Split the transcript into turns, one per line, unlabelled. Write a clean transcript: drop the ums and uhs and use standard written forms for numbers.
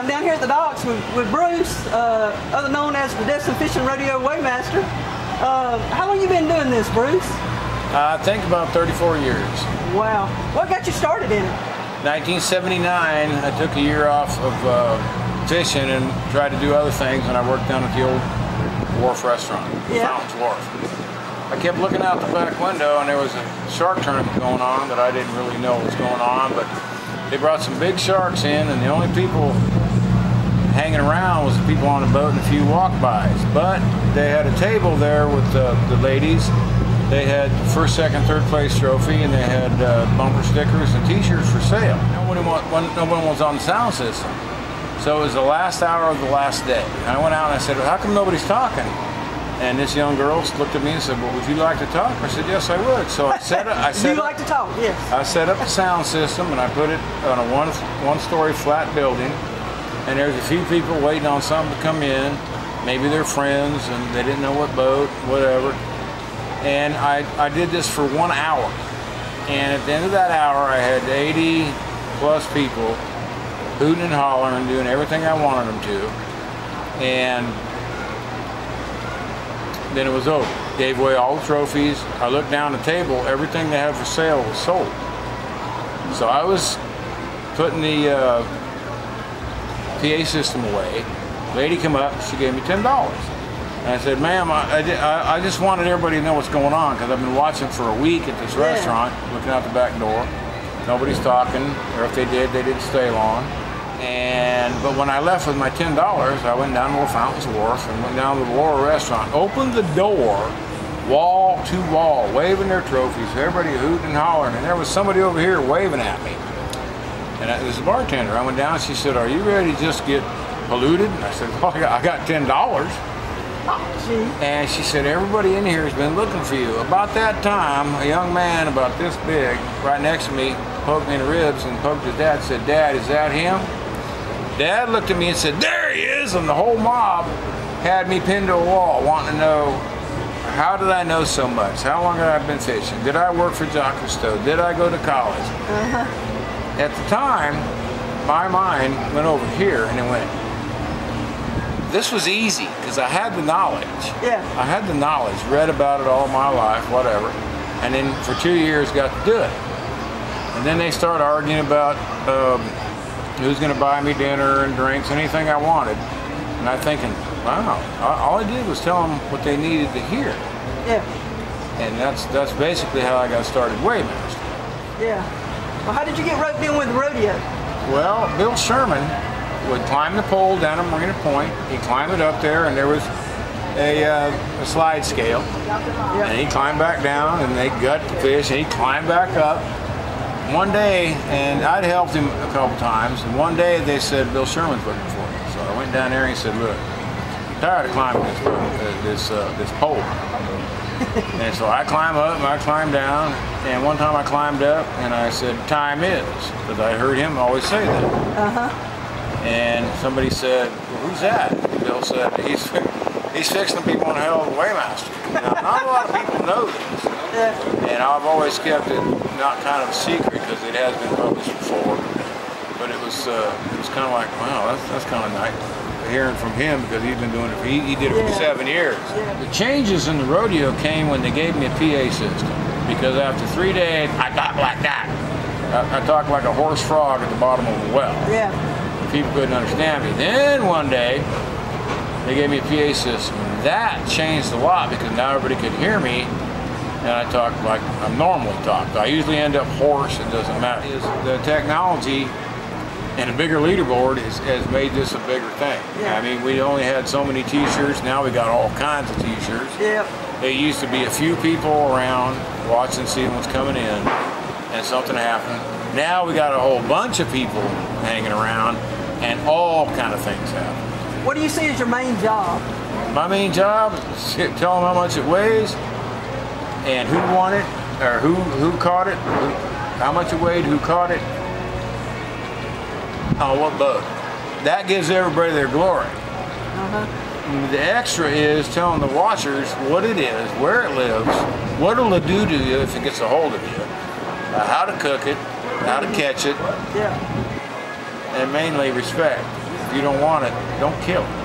I'm down here at the docks with Bruce, other known as the Destin Fishing Rodeo Weighmaster. How long you been doing this, Bruce?
I think about 34 years. Wow.
What got you started in it?
1979, I took a year off of fishing and tried to do other things, and I worked down at the old wharf restaurant, Fountains Wharf. I kept looking out the back window, and there was a shark tournament going on that I didn't really know what was going on, but they brought some big sharks in, and the only people hanging around was the people on the boat and a few walk-bys. But they had a table there with the ladies. They had first, second, third place trophy, and they had bumper stickers and t-shirts for sale. Nobody was on the sound system. So it was the last hour of the last day. And I went out and I said, well, how come nobody's talking? And this young girl looked at me and said, well, would you like to talk? I said, yes, I would. So I set up,
you like to talk? Yes.
I set up the sound system, and I put it on a one-story flat building. And there's a few people waiting on something to come in. Maybe they're friends, and they didn't know what boat, whatever. And I did this for 1 hour. And at the end of that hour, I had 80 plus people hooting and hollering, doing everything I wanted them to. And then it was over. Gave away all the trophies. I looked down the table, everything they had for sale was sold. So I was putting the PA system away. Lady come up, she gave me $10. And I said, ma'am, I just wanted everybody to know what's going on, because I've been watching for a week at this restaurant, looking out the back door. Nobody's talking, or if they did, they didn't stay long. But when I left with my $10, I went down to Fountains Wharf and went down to the lower restaurant, opened the door, wall to wall, waving their trophies, everybody hooting and hollering, and there was somebody over here waving at me. And it was a bartender. I went down and she said, are you ready to just get polluted? And I said, well, I got $10. And she said, everybody in here has been looking for you. About that time, a young man about this big, right next to me, poked me in the ribs and poked his dad and said, Dad, is that him? Dad looked at me and said, there he is! And the whole mob had me pinned to a wall, wanting to know, how did I know so much? How long had I been fishing? Did I work for Jacques Cousteau? Did I go to college? At the time, my mind went over here and it went, this was easy, because I had the knowledge. I had the knowledge, read about it all my life, whatever. And then for 2 years got to do it. And then they started arguing about who's going to buy me dinner and drinks, anything I wanted. And I'm thinking, wow, all I did was tell them what they needed to hear. And that's basically how I got started Weighmaster.
Well, how did you get roped in with the rodeo?
Well, Bill Sherman would climb the pole down at Marina Point. He'd climb it up there, and there was a slide scale. And he'd climb back down, and they'd gut the fish, and he'd climb back up. One day, and I'd helped him a couple times, and one day they said, Bill Sherman's looking for you. So I went down there and he said, look, I'm tired of climbing this pole. And so I climb up and I climb down, and one time I climbed up and I said, time is, because I heard him always say that. And somebody said, well, who's that? Bill said, he's fixing the people on a hell of a Weighmaster. Now, not a lot of people know this. And I've always kept it not kind of a secret, because it has been published before. But it was kind of like, wow, that's kind of nice hearing from him, because he's been doing it. He did it for 7 years. The changes in the rodeo came when they gave me a PA system, because after 3 days, I talked like that. I talked like a horse frog at the bottom of a well. People couldn't understand me. Then one day, they gave me a PA system. That changed a lot, because now everybody could hear me, and I talked like I normally talk. I usually end up hoarse, it doesn't matter. The technology and a bigger leaderboard has made this a bigger thing. I mean, we only had so many t-shirts, now we got all kinds of t-shirts. There used to be a few people around watching, seeing what's coming in, and something happened. Now we got a whole bunch of people hanging around, and all kind of things happen.
What do you see as your main job?
My main job is to tell them how much it weighs, and who won it, or who caught it, how much it weighed, who caught it, on what boat. That gives everybody their glory. The extra is telling the watchers what it is, where it lives, what it'll do to you if it gets a hold of you, how to cook it, how to catch it, and mainly respect. If you don't want it, don't kill it.